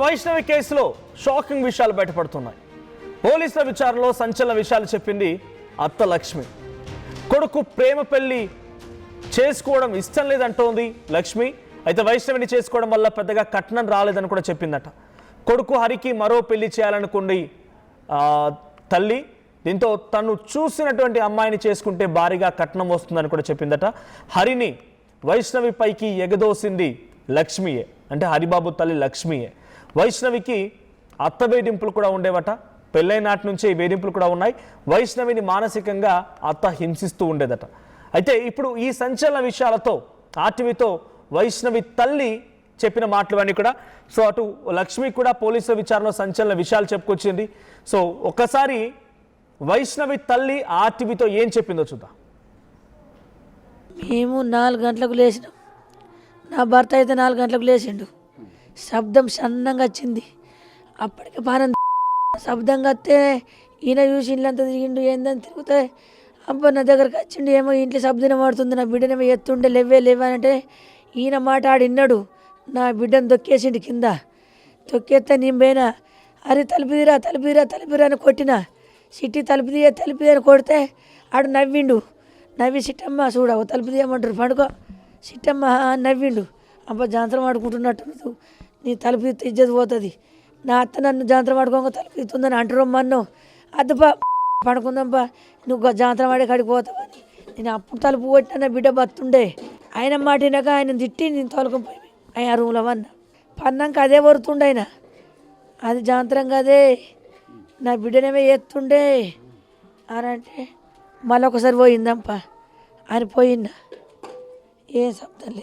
వైష్ణవి కేసులో షాకింగ్ విషయాలు బయటపడుతున్నాయి. పోలీసుల విచారణలో సంచలన విషయాలు చెప్పింది అత్త లక్ష్మి. కొడుకు ప్రేమ పెళ్లి చేసుకోవడం ఇష్టం లేదంటోంది లక్ష్మి. అయితే వైష్ణవిని చేసుకోవడం వల్ల పెద్దగా కట్నం రాలేదని కూడా చెప్పిందట. కొడుకు హరికి మరో పెళ్లి చేయాలనుకుంది తల్లి. దీంతో తను చూసినటువంటి అమ్మాయిని చేసుకుంటే భారీగా కట్నం వస్తుందని కూడా చెప్పిందట. హరిని వైష్ణవి పైకి ఎగదోసింది లక్ష్మియే, అంటే హరిబాబు తల్లి లక్ష్మియే. వైష్ణవికి అత్త వేధింపులు కూడా ఉండేవట. పెళ్ళైన నాటి నుంచే ఈ వేధింపులు కూడా ఉన్నాయి. వైష్ణవిని మానసికంగా అత్త హింసిస్తూ ఉండేదట. అయితే ఇప్పుడు ఈ సంచలన విషయాలతో ఆర్టీవీతో వైష్ణవి తల్లి చెప్పిన మాటలు కూడా, సో అటు లక్ష్మి కూడా పోలీసుల విచారణలో సంచలన విషయాలు చెప్పుకొచ్చింది. సో ఒకసారి వైష్ణవి తల్లి ఆర్టీవీతో ఏం చెప్పిందో చూద్దాం. మేము 4 గంటలకు లేచినాం. నా భర్త అయితే 4 గంటలకు లేచిండు. శబ్దం సన్నంగా వచ్చింది. అప్పటికే పానం శబ్దంగా వస్తే ఈయన చూసి ఇల్లంతా తిరిగిండు. ఏందని తిరిగితే అబ్బా నా దగ్గరకు వచ్చిండు. ఏమో ఇంట్లో శబ్దం పడుతుంది, నా బిడ్డనేమో ఎత్తుండే లేవనంటే ఈయన మాట ఆడిన్నాడు. నా బిడ్డను తొక్కేసిండు కింద. తొక్కేస్తే నేను పోయినా, అరే తలుపుదిరా అని కొట్టిన. సిట్టి తలుపుదియే అని కొడితే ఆడు నవ్విండు. నవ్వి సిట్టమ్మ చూడ తలుపు తీయమంటారు పండుకో సిట్టమ్మ నవ్విండు. అబ్బా జాంతరం ఆడుకుంటున్నట్టు నీ తలుపు తీస్తే ఇజ్జత్ పోతుంది, నా అత్త నన్ను జాంతరం ఆడుకోక తలుపు తీస్తుందని అంటారమ్మన్నో. అద్దపా పడుకుందాంపా, నువ్వు జాంతరం ఆడే కాడికి పోతావని నేను అప్పుడు తలుపు కొట్టిన. నా బిడ్డ బతుండే. ఆయన మాటినాక ఆయన తిట్టి నేను తొలకపోయి ఆయన రూమ్లో పన్నాక అదే వరుతుండే ఆయన. అది జాంతరం కదే, నా బిడ్డనేమో ఎత్తుండే అని అంటే మళ్ళీ ఒకసారి పోయిందంపా అని పోయిందా. ఏం శబ్దం లేదు.